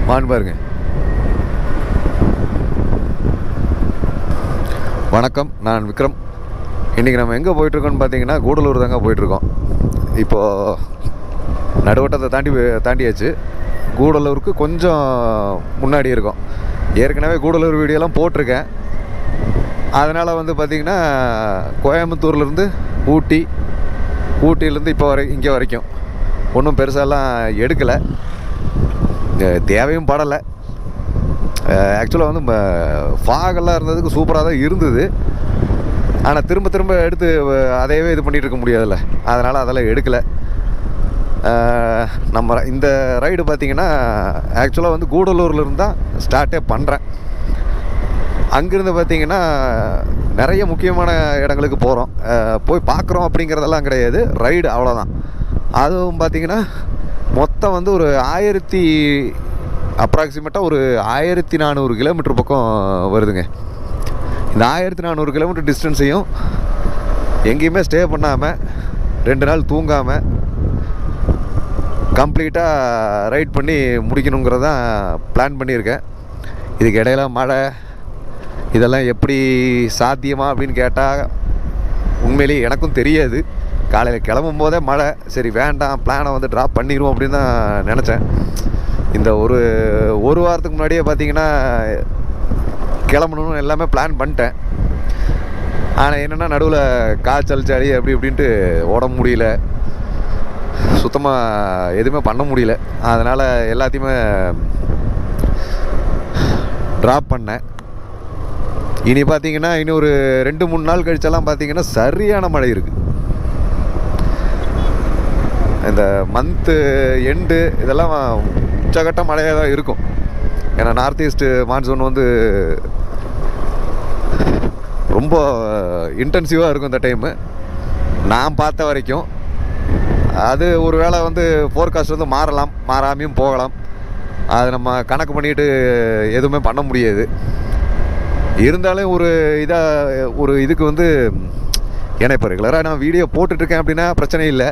வான் பாருங்க. வணக்கம், நான் விக்ரம். இன்றைக்கி நம்ம எங்கே போயிட்டுருக்கோன்னு பார்த்தீங்கன்னா கூடலூர் தாங்க போயிட்டுருக்கோம். இப்போது நடுவட்டத்தை தாண்டியாச்சு. கூடலூருக்கு கொஞ்சம் முன்னாடி இருக்கோம். ஏற்கனவே கூடலூர் வீடியோலாம் போட்டிருக்கேன். அதனால் வந்து பார்த்திங்கன்னா கோயம்புத்தூர்லேருந்து ஊட்டியிலேருந்து இப்போ இங்கே வரைக்கும் ஒன்றும் பெருசாலாம் எடுக்கலை, தேவையும் படலை. ஆக்சுவலாக வந்து ஃபாகெல்லாம் இருந்ததுக்கு சூப்பராக தான் இருந்தது. ஆனால் திரும்ப எடுத்து அதையவே இது பண்ணிகிட்டு இருக்க முடியாதுல்ல, அதனால் அதெல்லாம் எடுக்கலை. நம்ம இந்த ரைடு பார்த்திங்கன்னா ஆக்சுவலாக வந்து கூடலூர்லேருந்து தான் ஸ்டார்ட்டே பண்ணுறேன். அங்கேருந்து பார்த்திங்கன்னா நிறைய முக்கியமான இடங்களுக்கு போகிறோம், போய் பார்க்குறோம் அப்படிங்கிறதெல்லாம் கிடையாது, ரைடு அவ்வளோதான். அதுவும் பார்த்திங்கன்னா மொத்தம் வந்து ஒரு அப்ராக்சிமேட்டாக ஒரு 1400 கிலோமீட்டர் பக்கம் வருதுங்க. இந்த 1400 கிலோமீட்டர் டிஸ்டன்ஸையும் எங்கேயுமே ஸ்டே பண்ணாமல் 2 நாள் தூங்காமல் கம்ப்ளீட்டாக ரைட் பண்ணி முடிக்கணுங்கிறதான் பிளான் பண்ணியிருக்கேன். இதுக்கு இடையில மழை இதெல்லாம் எப்படி சாத்தியமா அப்படின்னு கேட்டால் உண்மையிலேயே எனக்கும் தெரியாது. காலையில் கிளம்பும் போதே மழை, சரி வேண்டாம், பிளானை வந்து ட்ராப் பண்ணிடுவோம் அப்படின்னு தான் நினச்சேன். இந்த ஒரு வாரத்துக்கு முன்னாடியே பார்த்திங்கன்னா கிளம்பணுன்னு எல்லாமே பிளான் பண்ணிட்டேன். ஆனால் என்னென்னா நடுவில் காய்ச்சல் சளி அப்படி இப்படின்ட்டு ஓட முடியல, சுத்தமாக எதுவுமே பண்ண முடியல. அதனால் எல்லாத்தையுமே ட்ராப் பண்ணேன். இனி பார்த்திங்கன்னா இன்னும் ஒரு 2-3 நாள் கழிச்செல்லாம் பார்த்திங்கன்னா சரியான மழை இருக்குது. இந்த மந்த்து எண்டு இதெல்லாம் உச்சகட்ட மழையாக தான் இருக்கும். ஏன்னா நார்த் ஈஸ்ட்டு மான்சூன் வந்து ரொம்ப இன்டென்சிவாக இருக்கும் இந்த டைமு நான் பார்த்த வரைக்கும். அது ஒரு வேளை வந்து ஃபோர்காஸ்ட் வந்து மாறாமையும் போகலாம். அது நம்ம கணக்கு பண்ணிட்டு எதுவுமே பண்ண முடியாது. இருந்தாலும் ஒரு இதுக்கு வந்து ஏன்னா இப்போ ரெகுலராக நான் வீடியோ போட்டுட்ருக்கேன் அப்படின்னா பிரச்சனை இல்லை.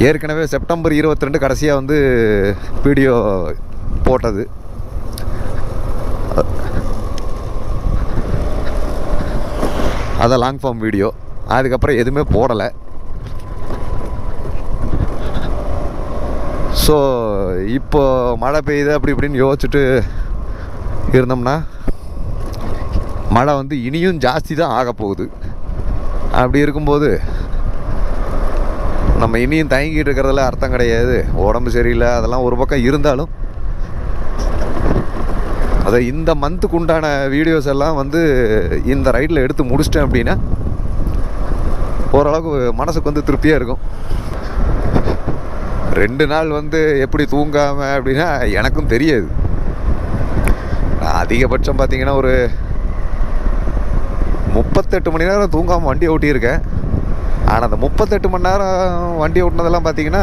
ஏற்கனவே செப்டம்பர் 22 கடைசியாக வந்து வீடியோ போட்டது. அதான் லாங் ஃபார்ம் வீடியோ. அதுக்கப்புறம் எதுவுமே போடலை. ஸோ இப்போ மழை பெய்யுது அப்படி இப்படின்னு யோசிச்சுட்டு இருந்தோம்னா மழை வந்து இனியும் ஜாஸ்தி தான் ஆக போகுது. அப்படி இருக்கும்போது நம்ம இனியும் தயங்கிட்டு இருக்கிறதுல அர்த்தம் கிடையாது. உடம்பு சரியில்லை அதெல்லாம் ஒரு பக்கம் இருந்தாலும் அதை இந்த மந்த்துக்கு உண்டான வீடியோஸ் எல்லாம் வந்து இந்த ரைடில் எடுத்து முடிச்சிட்டேன் அப்படின்னா ஓரளவுக்கு மனசுக்கு வந்து திருப்தியாக இருக்கும். 2 நாள் வந்து எப்படி தூங்காமல் அப்படின்னா எனக்கும் தெரியாது. நான் அதிகபட்சம் பார்த்திங்கன்னா ஒரு 38 மணி நேரம் தூங்காமல் வண்டி ஓட்டியிருக்கேன். ஆனால் அந்த 38 மணி நேரம் வண்டி ஓட்டினதெல்லாம் பார்த்திங்கன்னா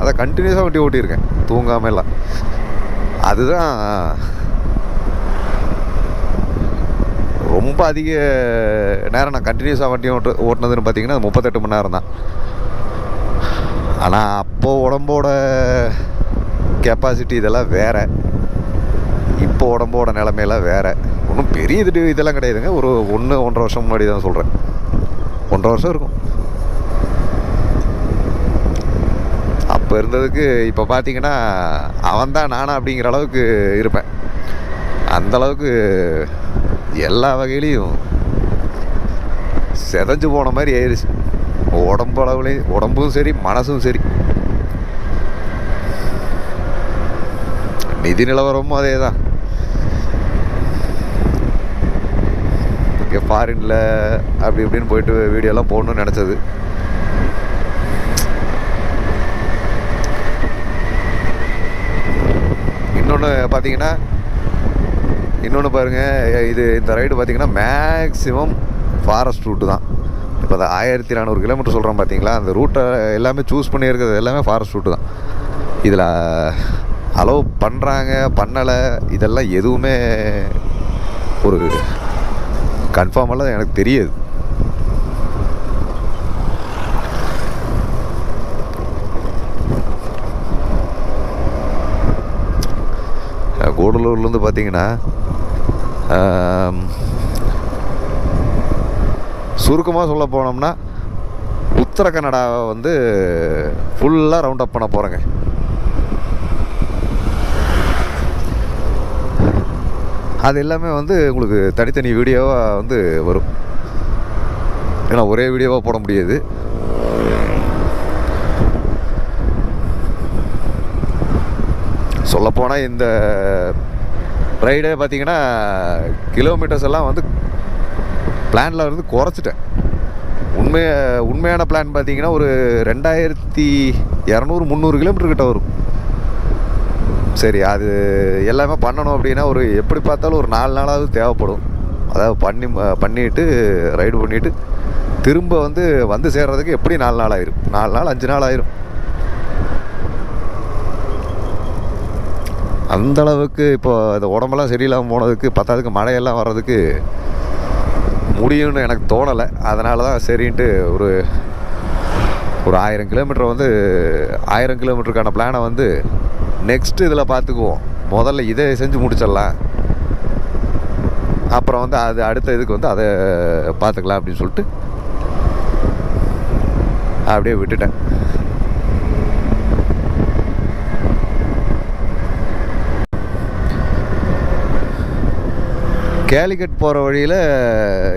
அதை கண்டினியூஸாக வண்டி ஓட்டியிருக்கேன் தூங்காமல் எல்லாம். அதுதான் ரொம்ப அதிக நேரம் நான் கண்டினியூஸாக வண்டி ஓட்டினதுன்னு பார்த்திங்கன்னா 38 மணி நேரம் தான். ஆனால் அப்போது உடம்போட கெப்பாசிட்டி இதெல்லாம் வேறு, இப்போ உடம்போட நிலைமையெல்லாம் வேறு. ஒன்றும் பெரிய இதெல்லாம் கிடையாதுங்க. ஒரு 1-1.5 வருஷம் முன்னாடி தான் சொல்கிறேன். 1.5 வருஷம் இருக்கும். அப்போ இருந்ததுக்கு இப்போ பார்த்திங்கன்னா அவன் தான் நானா அப்படிங்கிற அளவுக்கு இருப்பேன். அந்தளவுக்கு எல்லா வகையிலையும் செதஞ்சு போன மாதிரி ஆயிடுச்சு. உடம்பும் சரி மனசும் சரி. நிதி நிலவரமும் அதே தான். இங்கே ஃபாரினில் அப்படி இப்படின்னு போயிட்டு வீடியோலாம் போடணும்னு நினச்சது. இன்னொன்று பார்த்தீங்கன்னா பாருங்கள், இந்த ரைடு பார்த்திங்கன்னா மேக்ஸிமம் ஃபாரஸ்ட் ரூட்டு தான். இப்போ அதை 1400 கிலோமீட்டர் சொல்கிறோம் பார்த்தீங்களா, அந்த ரூட்டை எல்லாமே சூஸ் பண்ணியிருக்கிறது எல்லாமே ஃபாரஸ்ட் ரூட்டு தான். இதில் அலோவ் பண்ணுறாங்க பண்ணலை இதெல்லாம் எதுவுமே ஒரு கன்ஃபார்மெல்லாம் எனக்கு தெரியாது. கூடலூர்லேருந்து பார்த்தீங்கன்னா சுருக்கமாக சொல்ல போனோம்னா உத்தர கன்னடாவை வந்து ஃபுல்லாக ரவுண்ட் அப் பண்ண போகிறேங்க. அது எல்லாமே வந்து உங்களுக்கு தனித்தனி வீடியோவாக வந்து வரும். ஏன்னா ஒரே வீடியோவாக போட முடியாது. சொல்லப்போனால் இந்த ரைடே பார்த்திங்கன்னா கிலோமீட்டர்ஸ் எல்லாம் வந்து பிளானில் இருந்து குறைச்சிட்டேன். உண்மையான பிளான் பார்த்திங்கன்னா ஒரு 2200-300 கிலோமீட்டர் கிட்ட வரும். சரி, அது எல்லாமே பண்ணணும் அப்படின்னா ஒரு எப்படி பார்த்தாலும் ஒரு 4 நாளாவது தேவைப்படும். அதாவது பண்ணிவிட்டு ரைடு பண்ணிவிட்டு திரும்ப வந்து சேர்றதுக்கு எப்படி 4 நாள் ஆயிரும், 4 நாள் 5 நாள் ஆயிரும். அந்தளவுக்கு இப்போ இந்த உடம்பெல்லாம் சரியில்லாமல் போனதுக்கு பத்தாவதுக்கு மழையெல்லாம் வர்றதுக்கு முடியும்னு எனக்கு தோணலை. அதனால தான் சரின்ட்டு ஒரு 1000 கிலோமீட்டர் 1000 கிலோமீட்டருக்கான பிளானை நெக்ஸ்ட்டு இதில் பார்த்துக்குவோம். முதல்ல இதை செஞ்சு முடிச்சிடலாம், அப்புறம் அது அடுத்த இதுக்கு அதை பார்த்துக்கலாம் அப்படின்னு சொல்லிட்டு அப்படியே விட்டுட்டேன். கேலிக்கட் போகிற வழியில்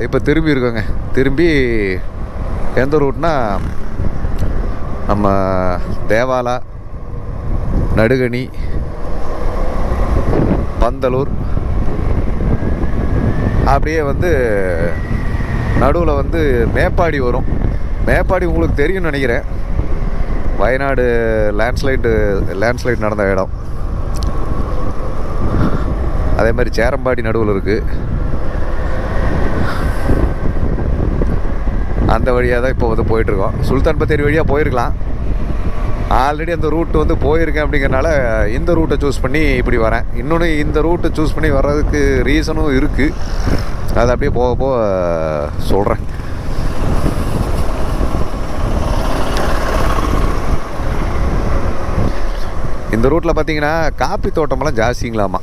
இப்போ திரும்பி இருக்கோங்க. திரும்பி எந்த ரூட்னா நம்ம தேவாலா, நடுகணி, பந்தலூர், அப்படியே நடுவில் மேப்பாடி வரும். மேப்பாடி உங்களுக்கு தெரியும்னு நினைக்கிறேன். வயநாடு லேண்ட்ஸ்லைட் நடந்த இடம். அதே மாதிரி சேரம்பாடி நடுவில் இருக்குது. அந்த வழியாக தான் இப்போ போயிட்டுருக்கோம். சுல்தான் பத்தேரி வழியாக போயிருக்கலாம். ஆல்ரெடி அந்த ரூட்டு போயிருக்கேன் அப்படிங்கிறனால இந்த ரூட்டை சூஸ் பண்ணி இப்படி வரேன். இன்னொன்று இந்த ரூட்டை சூஸ் பண்ணி வர்றதுக்கு ரீசனும் இருக்குது. அதை அப்படியே போக போக சொல்கிறேன். இந்த ரூட்டில் பார்த்தீங்கன்னா காப்பி தோட்டமெல்லாம் ஜாஸ்திங்களாமா.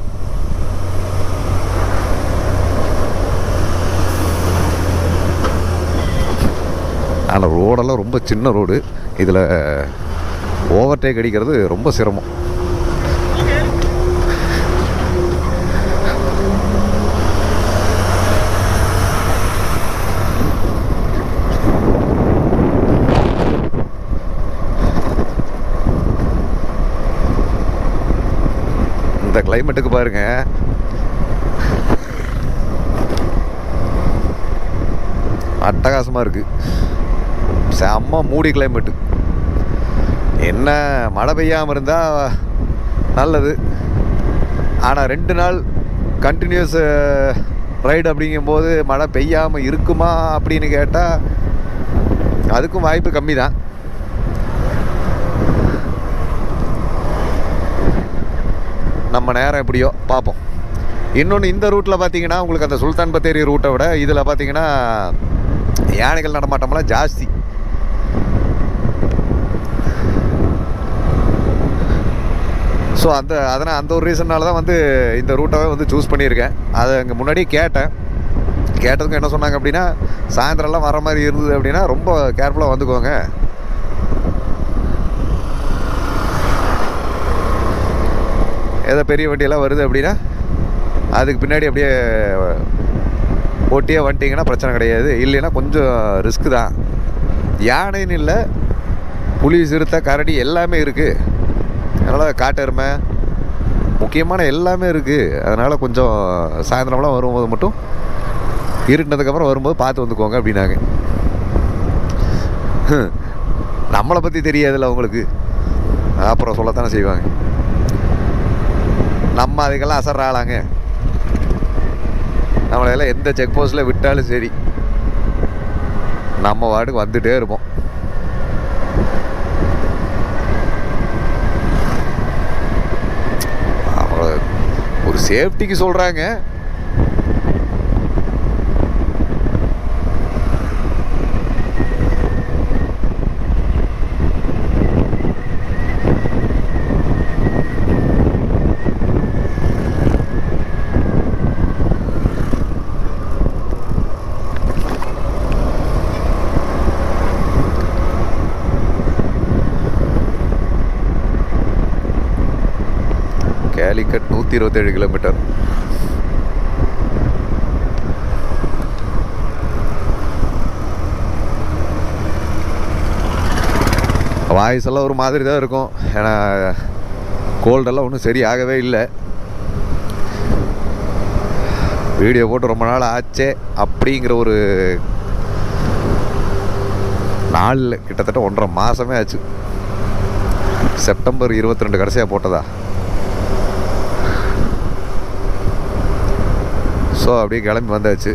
ஆனால் ரோடெல்லாம் ரொம்ப சின்ன ரோடு. இதில் ஓவர்டேக் அடிக்கிறது ரொம்ப சிரமம். இந்த கிளைமேட்டுக்கு பாருங்க, அட்டகாசமாக இருக்குது. செம்ம மூடி கிளைமேட்டு. என்ன மழை பெய்யாமல் இருந்தால் நல்லது. ஆனால் 2 நாள் கண்டினியூஸ் ரைடு அப்படிங்கும்போது மழை பெய்யாமல் இருக்குமா அப்படின்னு கேட்டால் அதுக்கும் வாய்ப்பு கம்மி தான். நம்ம நேரம் எப்படியோ பார்ப்போம். இன்னொன்று இந்த ரூட்டில் பார்த்தீங்கன்னா உங்களுக்கு அந்த சுல்தான் பத்தேரி ரூட்டை விட இதில் பார்த்தீங்கன்னா யானைகள் நடமாட்டமெல்லாம் ஜாஸ்தி. ஸோ அதனால் அந்த ஒரு ரீசன்னால தான் இந்த ரூட்டாகவே சூஸ் பண்ணியிருக்கேன். அதை அங்கே முன்னாடியே கேட்டதுக்கு என்ன சொன்னாங்க அப்படின்னா, சாயந்தரம்லாம் வர மாதிரி இருந்தது அப்படின்னா ரொம்ப கேர்ஃபுல்லாக வந்துக்கோங்க. ஏதோ பெரிய வண்டியெல்லாம் வருது அப்படின்னா அதுக்கு பின்னாடி அப்படியே ஓட்டியே வந்துட்டிங்கன்னா பிரச்சனை கிடையாது. இல்லைன்னா கொஞ்சம் ரிஸ்க்கு தான். யானைன்னு இல்லை, புலி, சிறுத்தை, கரடி எல்லாமே இருக்குது. அதனால் காட்டெருமை முக்கியமான எல்லாமே இருக்குது. அதனால் கொஞ்சம் சாயந்தரம்லாம் வரும்போது மட்டும் இருட்டினதுக்கப்புறம் வரும்போது பார்த்து வந்துக்கோங்க அப்படின்னாங்க. நம்மளை பற்றி தெரியாதுல்ல அவங்களுக்கு, அப்புறம் சொல்லத்தானே செய்வாங்க. நம்ம அதுக்கெல்லாம் அசர்றாளாங்க. நம்மளையெல்லாம் எந்த செக் போஸ்ட்டில் விட்டாலும் சரி நம்ம வாட்டுக்கு வந்துகிட்டே இருப்போம். ஒரு சேஃப்டிக்கு சொல்கிறாங்க. கேலிக்கட் 127 கிலோமீட்டர். வாய்ஸ் எல்லாம் ஒரு மாதிரி தான் இருக்கும். ஏன்னா கோல்டெல்லாம் ஒன்றும் சரியாகவே இல்லை. வீடியோ போட்டு ரொம்ப நாள் ஆச்சே அப்படிங்கிற ஒரு நாளில் கிட்டத்தட்ட 1.5 மாதமே ஆச்சு. செப்டம்பர் 22 கடைசியாக போட்டதா. ஸோ அப்படியே கிளம்பி வந்தாச்சு.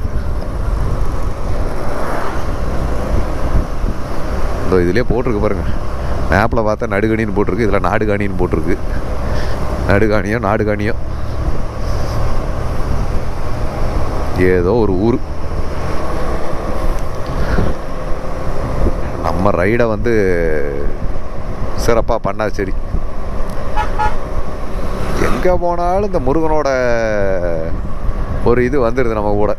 இதோ இதிலே போட்டிருக்கு பாருங்கள், மேப்பில் பார்த்தா நடுகாணின்னு போட்டிருக்கு, இதில் நாடுகாணின்னு போட்டிருக்கு. நாடுகாணியோ ஏதோ ஒரு ஊர். நம்ம ரைடை வந்து சிறப்பாக பண்ணா சரி. எங்கே போனாலும் இந்த முருகனோட ஒரு இது வந்துடுது நம்ம கூட.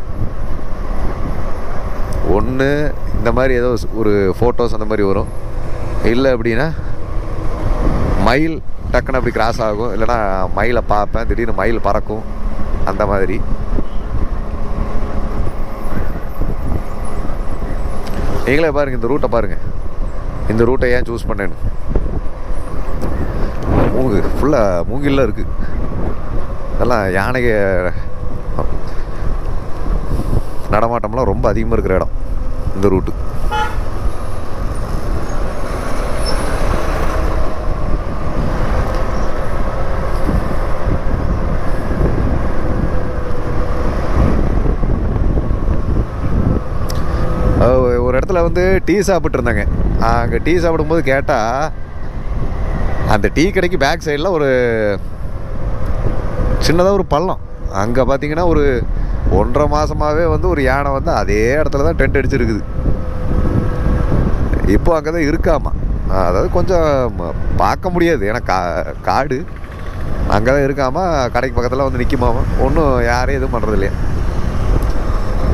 ஒன்று இந்த மாதிரி ஏதோ ஒரு ஃபோட்டோஸ் அந்த மாதிரி வரும், இல்லை அப்படின்னா மயில் டக்குன்னு அப்படி கிராஸ் ஆகும், இல்லைனா மயிலை பார்ப்பேன், திடீர்னு மயில் பறக்கும். அந்த மாதிரி நீங்களே பாருங்கள், இந்த ரூட்டை பாருங்கள். இந்த ரூட்டை ஏன் சூஸ் பண்ணேன்னு, ஃபுல்லாக மூங்கில்லாம் இருக்குது. அதெல்லாம் யானைக நடமாட்டம்லாம் ரொம்ப அதிகமாக இருக்கிற இடம் இந்த ரூட்டு. ஒரு இடத்துல வந்து டீ சாப்பிட்டு இருந்தாங்க. அங்கே டீ சாப்பிடும்போது கேட்டால் அந்த டீ கடைக்கு பேக் சைடில் ஒரு சின்னதாக ஒரு பள்ளம். அங்கே பார்த்தீங்கன்னா ஒரு 1.5 மாதமாகவே வந்து ஒரு யானை வந்து அதே இடத்துல தான் டென்ட் அடிச்சிருக்குது. இப்போ அங்கே தான் இருக்காமா. அதாவது கொஞ்சம் பார்க்க முடியாது, ஏன்னா காடு அங்கே தான் இருக்காமா. கடைக்கு பக்கத்தில் வந்து நிற்குமாமா. ஒன்றும் யாரையும் எதுவும் பண்ணுறது இல்லையா.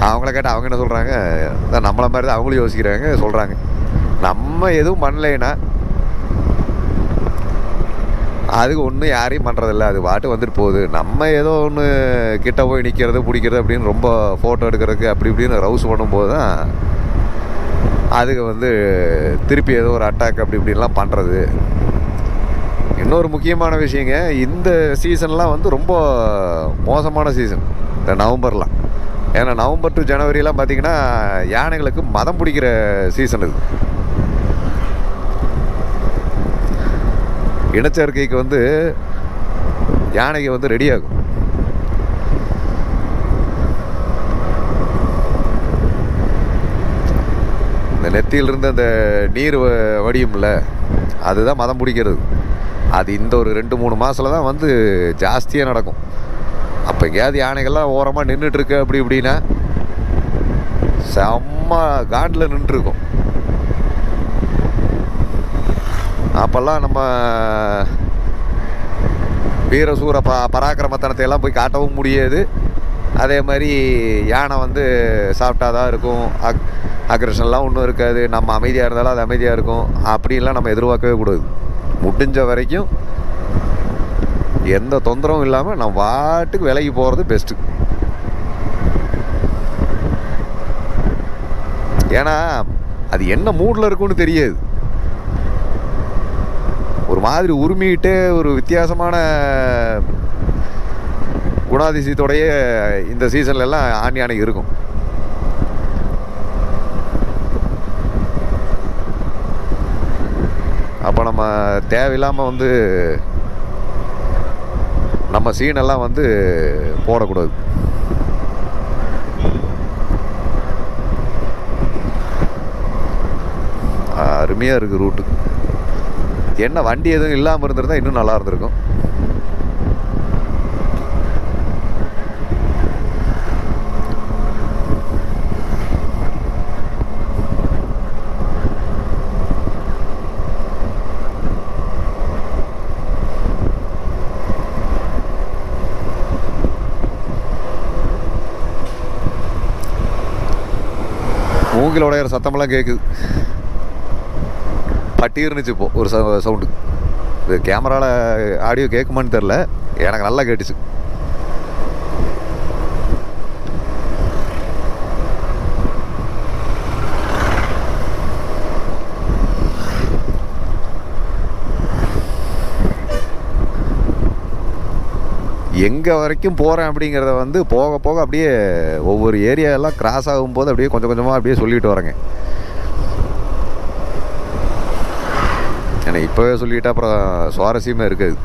அவங்கள கேட்டால் அவங்க என்ன சொல்கிறாங்க, நம்மளை மாதிரி தான் அவங்களும் யோசிக்கிறாங்க. சொல்கிறாங்க நம்ம எதுவும் பண்ணலைன்னா அதுக்கு ஒன்றும் யாரையும் பண்ணுறதில்ல, அது பாட்டு வந்துட்டு போகுது. நம்ம ஏதோ ஒன்று கிட்ட போய் நிற்கிறது பிடிக்கிறது அப்படின்னு ரொம்ப ஃபோட்டோ எடுக்கிறதுக்கு அப்படி இப்படின்னு ரவுஸ் பண்ணும்போது தான் அதுக்கு வந்து திருப்பி ஏதோ ஒரு அட்டாக் அப்படி இப்படின்லாம் பண்ணுறது. இன்னொரு முக்கியமான விஷயங்க, இந்த சீசன்லாம் வந்து ரொம்ப மோசமான சீசன் இந்த நவம்பர்லாம். ஏன்னா நவம்பர் டு ஜனவரிலாம் பார்த்திங்கன்னா யானைகளுக்கு மதம் பிடிக்கிற சீசன் இது. இனச்சேர்க்கைக்கு வந்து யானைக்கு வந்து ரெடி ஆகும். இந்த நெத்தியிலிருந்து அந்த நீர் வடியும்ல, அதுதான் மதம் பிடிக்கிறது. அது இந்த ஒரு 2-3 மாதத்தில் தான் வந்து ஜாஸ்தியாக நடக்கும். அப்போ எங்கேயாவது யானைகள்லாம் ஓரமாக நின்றுட்டுருக்கு அப்படி இப்படின்னா செம்ம காண்டில் நின்றுருக்கும். அப்போல்லாம் நம்ம வீரசூர பராக்கிரமத்தனத்தை எல்லாம் போய் காட்டவும் முடியாது. அதே மாதிரி யானை வந்து சாப்பிட்டாதான் இருக்கும், அக்ரஷன்லாம் ஒன்றும் இருக்காது. நம்ம அமைதியாக இருந்தாலும் அது அமைதியாக இருக்கும். அப்படின்லாம் நம்ம எதிர்பார்க்கவே கூடாது. முடிஞ்ச வரைக்கும் எந்த தொந்தரவும் இல்லாமல் நம்ம வாட்டுக்கு விலகி போகிறது பெஸ்ட்டு. ஏன்னா அது என்ன மூடில் இருக்குன்னு தெரியாது. ஒரு மாதிரி உரிமிட்டு ஒரு வித்தியாசமான குணாதிசயத்தோடைய இந்த சீசன்லலாம் ஆண் யானை இருக்கும். அப்போ நம்ம தேவையில்லாமல் வந்து நம்ம சீனெல்லாம் வந்து போடக்கூடாது. அருமையாக இருக்குது ரூட்டு. என்ன வண்டி எதுவும் இல்லாமல் இருந்திருந்தால் இன்னும் நல்லா இருந்திருக்கும். மூங்கில் உடையிற சத்தமெல்லாம் கேட்குது. பட்டி இருந்துச்சு இப்போ ஒரு சவுண்டு. இது கேமராவில் ஆடியோ கேட்குமான்னு தெரில. எனக்கு நல்லா கேட்டுச்சு. எங்கே வரைக்கும் போகிறேன் அப்படிங்கிறத வந்து போக போக அப்படியே ஒவ்வொரு ஏரியாவெல்லாம் கிராஸ் ஆகும்போது அப்படியே கொஞ்சம் கொஞ்சமாக அப்படியே சொல்லிட்டு வரேங்க. ஏன்னா இப்போவே சொல்லிவிட்டா அப்புறம் சுவாரஸ்யமாக இருக்காது.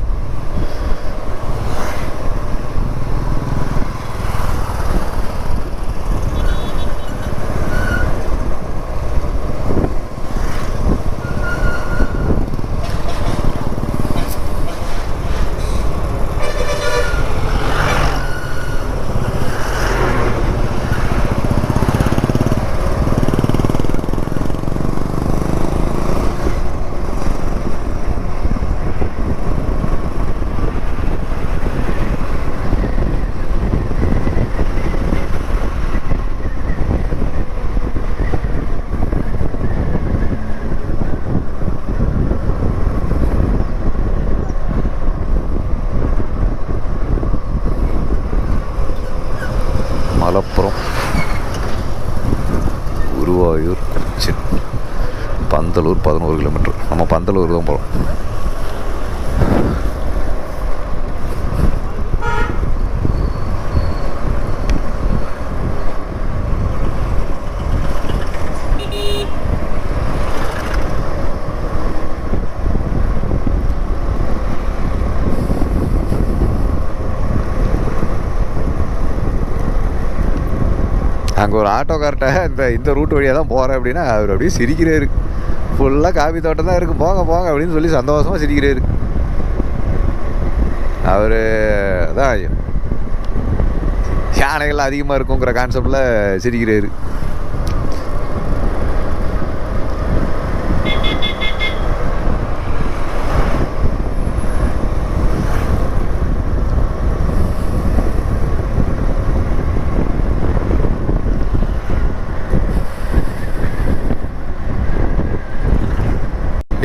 மலப்புரம், குருவாயூர், கொச்சின், பந்தலூர் 11 கிலோமீட்டர். நம்ம பந்தலூர் தான் போகிறோம். அங்கே ஒரு ஆட்டோக்கார்ட்ட இந்த ரூட் வழியாக தான் போகிறேன் அப்படின்னா அவர் அப்படியே சிரிக்கிறாரு. ஃபுல்லாக காபி தோட்டம் தான் இருக்குது, போங்க போங்க அப்படின்னு சொல்லி சந்தோஷமாக சிரிக்கிறாரு. அவர் அதான் யானைகள் அதிகமாக இருக்குங்கிற கான்செப்டில் சிரிக்கிறாரு.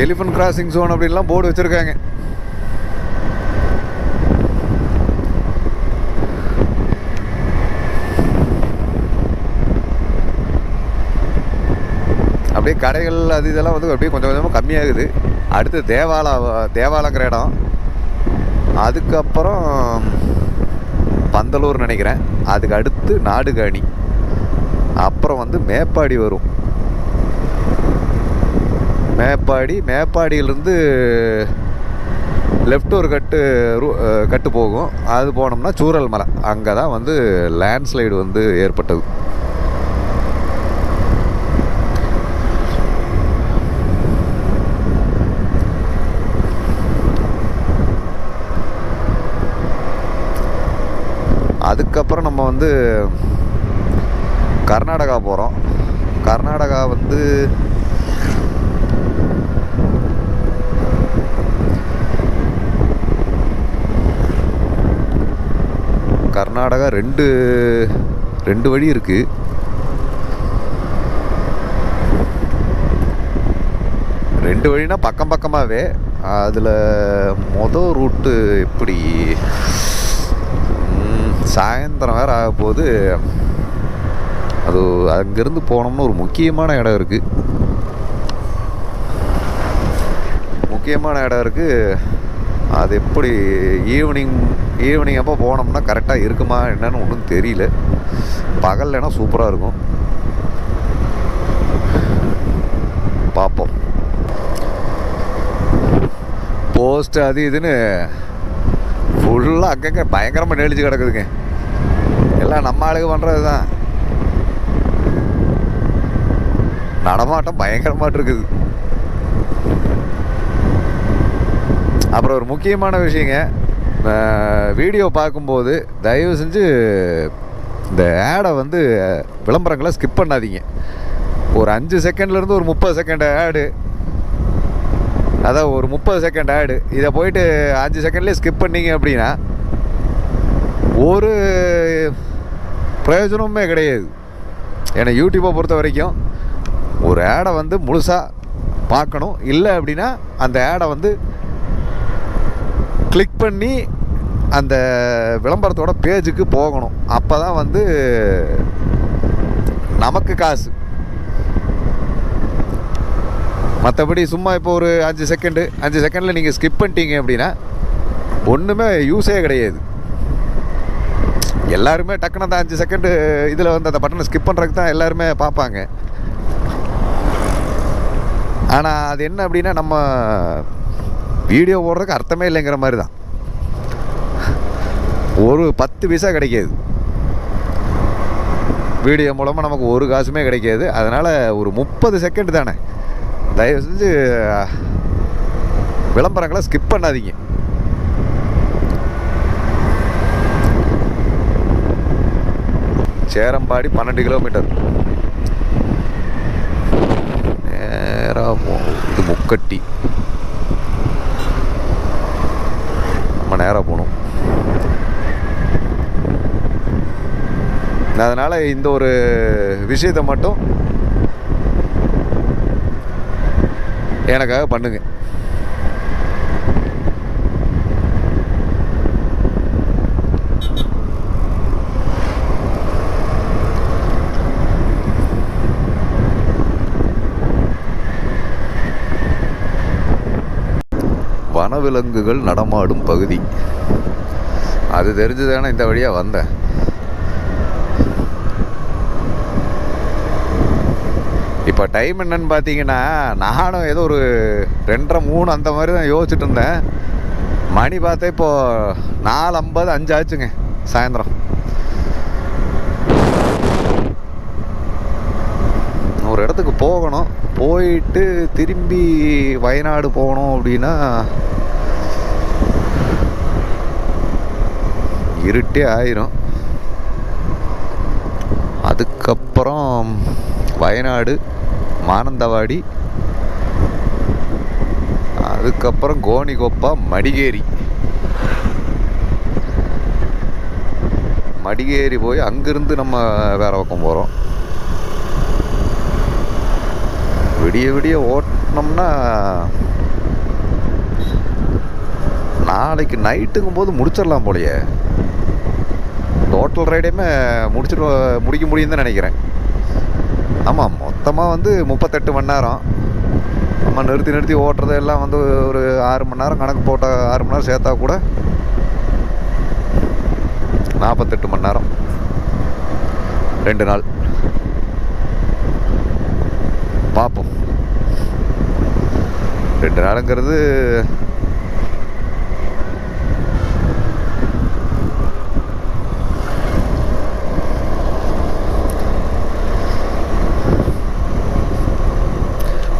எலிஃபண்ட் கிராசிங் ஜோன் அப்படின்லாம் போர்டு வச்சுருக்காங்க. அப்படியே கடைகள் அது இதெல்லாம் வந்து அப்படியே கொஞ்சம் கொஞ்சமாக கம்மியாகுது. அடுத்து தேவாலங்கிற இடம், அதுக்கப்புறம் பந்தலூர் நினைக்கிறேன், அதுக்கு அடுத்து நாடுகாணி, அப்புறம் வந்து மேப்பாடி வரும். மேப்பாடியிலேருந்து லெஃப்ட் ஒரு கட்டு போகும். அது போனோம்னா சூரல் மலை, அங்கே தான் வந்து லேண்ட்ஸ்லைடு வந்து ஏற்பட்டது. அதுக்கப்புறம் நம்ம வந்து கர்நாடகா போகிறோம். கர்நாடகா வந்து கர்நாடகா ரெண்டு வழி இருக்குது. ரெண்டு வழினா பக்கம் பக்கமாகவே. அதில் மொதல் ரூட்டு எப்படி சாயந்தரம் வேறு ஆக போது. அது அங்கேருந்து போனோம்னா ஒரு முக்கியமான இடம் இருக்குது. அது எப்படி ஈவினிங் அப்போ போனோம்னா கரெக்டாக இருக்குமா என்னன்னு ஒன்றும் தெரியல. பகல்லைனா சூப்பராக இருக்கும், பார்ப்போம். போஸ்ட் அது இதுன்னு ஃபுல்லாக அங்கங்கே பயங்கரமாக நெளிச்சு கிடக்குதுங்க. எல்லாம் நம்ம ஆளுங்க பண்ணுறது தான். நடமாட்டம் பயங்கரமாட்டு இருக்குது. அப்புறம் ஒரு முக்கியமான விஷயங்க, வீடியோ பார்க்கும்போது தயவு செஞ்சு இந்த ஆடை வந்து விளம்பரங்களை ஸ்கிப் பண்ணாதீங்க. ஒரு 5 செகண்ட்லேருந்து ஒரு 30 செகண்ட் ஆடு, அதான் ஒரு 30 செகண்ட் ஆடு, இதை போயிட்டு 5 செகண்ட்லேயே ஸ்கிப் பண்ணிங்க அப்படின்னா ஒரு பிரயோஜனமே கிடையாது. ஏன்னா யூடியூப்பை பொறுத்த வரைக்கும் ஒரு ஆடை வந்து முழுசாக பார்க்கணும். இல்லை அப்படின்னா அந்த ஆடை வந்து கிளிக் பண்ணி அந்த விளம்பரத்தோட பேஜுக்கு போகணும். அப்போ தான் வந்து நமக்கு காசு. மற்றபடி சும்மா இப்போ ஒரு 5 செகண்டில் நீங்கள் ஸ்கிப் பண்ணிட்டீங்க அப்படின்னா ஒன்றுமே யூஸே கிடையாது. எல்லாருமே டக்குன்னு அந்த 5 செகண்டு இதில் வந்து அந்த பட்டனை ஸ்கிப் பண்ணுறதுக்கு தான் எல்லாருமே பார்ப்பாங்க. ஆனால் அது என்ன அப்படின்னா நம்ம வீடியோ ஓடுறதுக்கு அர்த்தமே இல்லைங்கிற மாதிரி தான். ஒரு 10 பைசா கிடைக்காது, வீடியோ மூலமாக நமக்கு ஒரு காசுமே கிடைக்காது. அதனால் ஒரு 30 செகண்ட் தானே, தயவு செஞ்சு விளம்பரங்களை ஸ்கிப் பண்ணாதீங்க. சேரம்பாடி 12 கிலோமீட்டர் நேராக போகணும். இது முக்கட்டி, நம்ம நேராக போகணும். அதனால் இந்த ஒரு விஷயத்தை மட்டும் எனக்காக பண்ணுங்க. வனவிலங்குகள் நடமாடும் பகுதி அது தெரிஞ்சுதானே இந்த வழியாக வந்தேன். இப்போ டைம் என்னன்னு பார்த்தீங்கன்னா, நானும் ஏதோ ஒரு 2:30 3 அந்த மாதிரி தான் யோசிச்சுட்டு இருந்தேன். மணி பார்த்தா இப்போது 4:50 5 ஆச்சுங்க சாயந்தரம். ஒரு இடத்துக்கு போகணும், போயிட்டு திரும்பி வயநாடு போகணும் அப்படின்னா இருட்டே ஆயிரும். அதுக்கப்புறம் வயநாடு, மானந்தவாடி, அதுக்கப்புறம் கோனிகொப்பா, மடிகேரி போய் அங்கிருந்து நம்ம வேறு பக்கம் போகிறோம். விடிய விடிய ஓட்டினோம்னா நாளைக்கு நைட்டுங்கும் போது முடிச்சிடலாம் போலையே. டோட்டல் ரைடையுமே முடிக்க முடியும் தான் நினைக்கிறேன். ஆமாம், மொத்தமாக வந்து 38 மணி நேரம். நம்ம நிறுத்தி ஓட்டுறது எல்லாம் வந்து ஒரு 6 மணி நேரம் கணக்கு போட்ட 6 மணி நேரம் சேர்த்தா கூட 48 மணி நேரம் 2 நாள். பார்ப்போம். 2 நாளுங்கிறது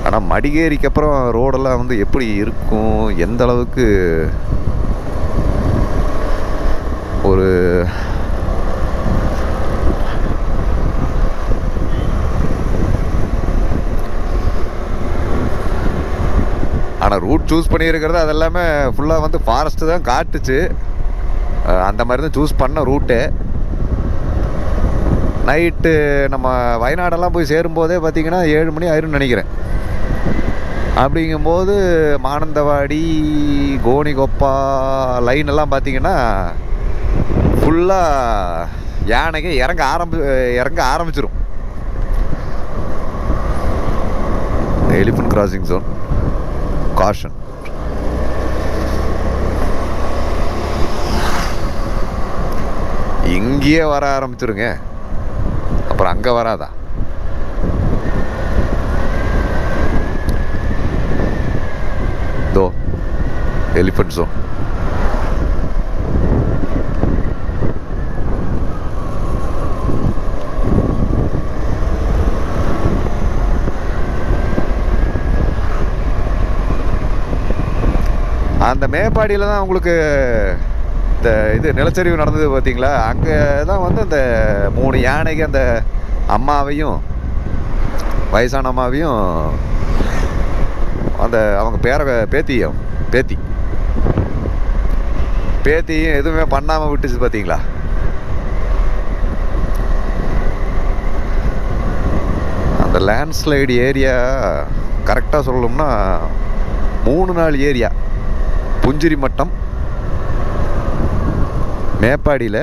ஆனால் மடிகேரிக்கு அப்புறம் ரோடெல்லாம் வந்து எப்படி இருக்கும், எந்த அளவுக்கு ஒரு ஆனால் ரூட் சூஸ் பண்ணியிருக்கிறது அதெல்லாமே ஃபுல்லாக வந்து ஃபாரஸ்ட்டு தான் காட்டுச்சு. அந்த மாதிரி தான் சூஸ் பண்ண ரூட்டு. நைட்டு நம்ம வயநாடெல்லாம் போய் சேரும்போதே பார்த்திங்கன்னா 7 மணி ஆயிரும்னு நினைக்கிறேன். அப்படிங்கும்போது மானந்தவாடி, கோனிகொப்பா லைன் எல்லாம் பார்த்திங்கன்னா ஃபுல்லாக யானைங்க இறங்க ஆரம்பிச்சிடும். Elephant crossing zone, caution. இங்கேயே வர ஆரம்பிச்சிருங்க, அப்புறம் அங்கே வராதா? தோ எலிஃபண்ட் ஜோன். அந்த மேப்பாடியில் தான் உங்களுக்கு இந்த இது நிலச்சரிவு நடந்தது பார்த்தீங்களா? அங்கே தான் வந்து அந்த 3 யானைக்கு அந்த அம்மாவையும் வயசான அம்மாவையும் அந்த அவங்க பேத்தியும் எதுவுமே பண்ணாமல் விட்டுச்சு பார்த்தீங்களா? அந்த லேண்ட்ஸ்லைடு ஏரியா கரெக்டாக சொல்லணும்னா 3 நாள் ஏரியா. புஞ்சிரி மட்டம், மேப்பாடியில்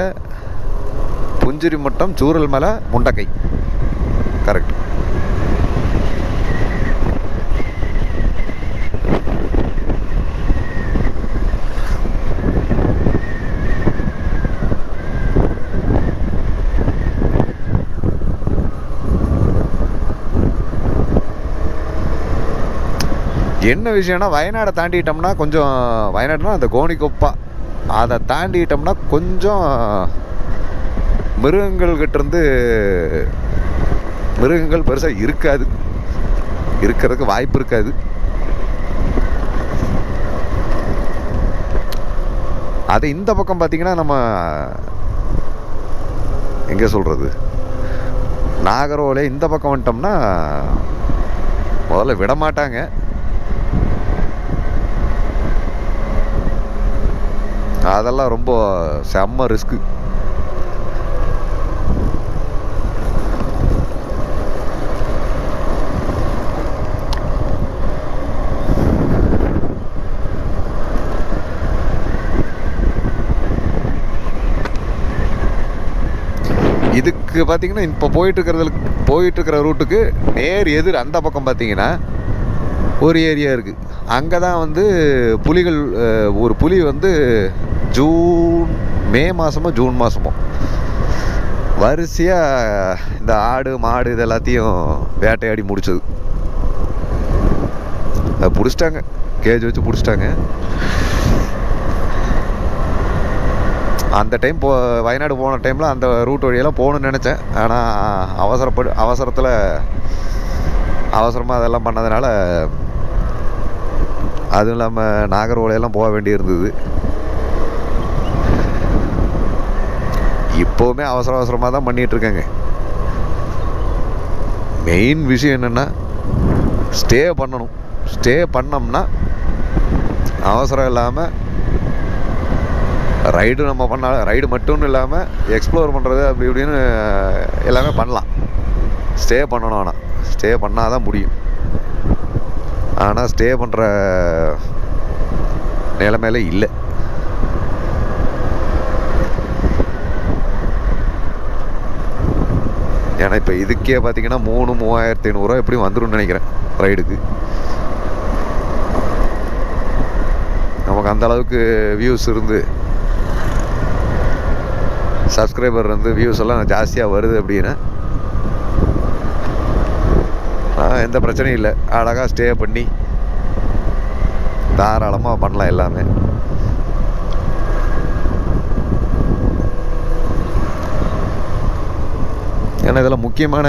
புஞ்சிரி மட்டம் சூரல் மலை முண்டக்கை. கரெக்ட். என்ன விஷயம்னா வயநாடை தாண்டிட்டோம்னா கொஞ்சம், வயநாடுனா அந்த கோணிக்கொப்பா அதை தாண்டிட்டோம்னா கொஞ்சம் மிருகங்கள்கிட்டேருந்து மிருகங்கள் பெருசாக இருக்காது, இருக்கிறதுக்கு வாய்ப்பு இருக்காது. அது இந்த பக்கம் பார்த்திங்கன்னா நம்ம எங்கே சொல்கிறது, நாகர்கோவிலே இந்த பக்கம் வந்துட்டோம்னா முதல்ல விட மாட்டாங்க. அதெல்லாம் ரொம்ப செம்ம ரிஸ்க்கு. இதுக்கு பார்த்தீங்கன்னா இப்போ போயிட்டுருக்கிற ரூட்டுக்கு நேர் எதிர் அந்த பக்கம் பார்த்தீங்கன்னா ஒரு ஏரியா இருக்குது. அங்கே தான் வந்து புலிகள், ஒரு புலி வந்து மே மாதமோ ஜூன் மாதமோ வரிசையாக இந்த ஆடு மாடு இது எல்லாத்தையும் வேட்டையாடி முடிச்சது. அதை பிடிச்சிட்டாங்க, கேஜ் வச்சு பிடிச்சிட்டாங்க. அந்த டைம் வயநாடு போன டைமில் அந்த ரூட் வழியெல்லாம் போகணுன்னு நினச்சேன். ஆனால் அவசரமாக அதெல்லாம் பண்ணதுனால, அதுவும் இல்லாமல் நாகர்கோவிலெல்லாம் போக வேண்டியிருந்தது. இப்போவுமே அவசரமாக தான் பண்ணிகிட்ருக்கேங்க. மெயின் விஷயம் என்னென்னா ஸ்டே பண்ணணும். ஸ்டே பண்ணோம்னா அவசரம் இல்லாமல் ரைடு நம்ம பண்ணால், ரைடு மட்டும்னு இல்லாமல் எக்ஸ்ப்ளோர் பண்ணுறது அப்படி இப்படின்னு எல்லாமே பண்ணலாம். ஸ்டே பண்ணணும், ஆனால் ஸ்டே பண்ணால் தான் முடியும். ஆனால் ஸ்டே பண்ணுற நிலைமையில இல்லை. ஏன்னா இப்போ இதுக்கே பார்த்தீங்கன்னா 3500 எப்படியும் வந்துடும் நினைக்கிறேன் ரைடுக்கு. நமக்கு அந்த அளவுக்கு வியூஸ் இருந்து, சப்ஸ்கிரைபர் வந்து வியூஸ் எல்லாம் ஜாஸ்தியாக வருது அப்படின்னா எந்த பிரச்சனையும் இல்லை. அழகாக ஸ்டே பண்ணி தாராளமாக பண்ணலாம் எல்லாமே. ஏன்னா இதெல்லாம் முக்கியமான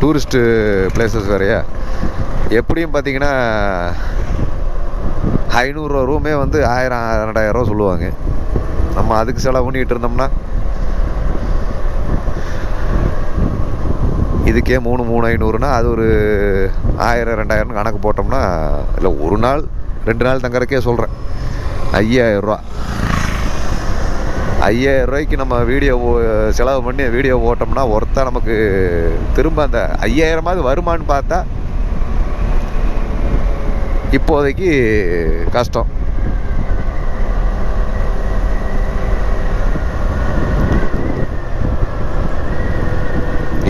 டூரிஸ்ட்டு பிளேசஸ் வேறையா. எப்படியும் பார்த்தீங்கன்னா 500 ரூமே வந்து 1000-2000 ரூபா சொல்லுவாங்க. நம்ம அதுக்கு செலவு பண்ணிகிட்டு இருந்தோம்னா இதுக்கே 3,500னா அது ஒரு 1000-2000 கணக்கு போட்டோம்னா, இல்லை ஒரு நாள் 2 நாள் தங்கறக்கே சொல்கிறேன், 5000 ரூபா. 5000 ரூபாய்க்கு நம்ம வீடியோ செலவு பண்ணி வீடியோ போட்டோம்னா ஒருத்தா நமக்கு திரும்ப அந்த 5000 வருமானு பார்த்தா இப்போதைக்கு கஷ்டம்.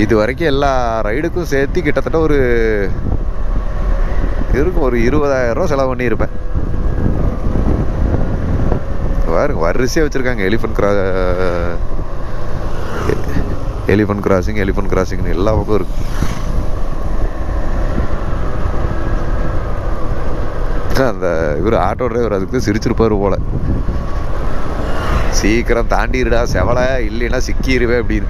இது வரைக்கும் எல்லா ரைடுக்கும் சேர்த்து கிட்டத்தட்ட ஒரு 20,000 ரூபா செலவு பண்ணியிருப்பேன். பாருங்க வரிசையாக வச்சுருக்காங்க எலிஃபண்ட் கிராசிங்னு எல்லா பக்கம் இருக்கு. அந்த இவர் ஆட்டோ டிரைவர் அதுக்கு சிரிச்சிருப்பாரு போல, சீக்கிரம் தாண்டிடுடா செவலை, இல்லைன்னா சிக்கிடுவேன் அப்படின்னு.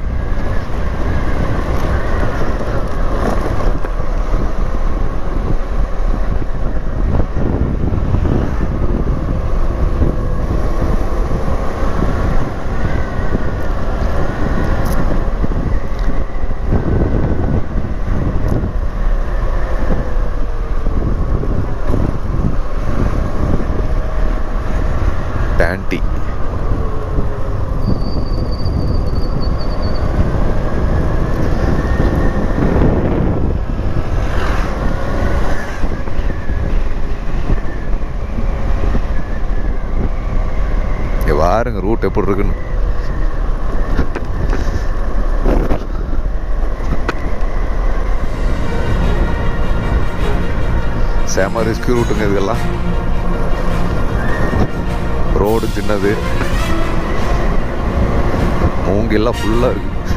டாண்டி பாருங்க ரூட் எப்படி இருக்குன்னு. செம ரிஸ்க் ரூட்டுங்க இதுக்கெல்லாம். ரோடு சின்னது, மூங்கெல்லாம் ஃபுல்லாக இருக்குது.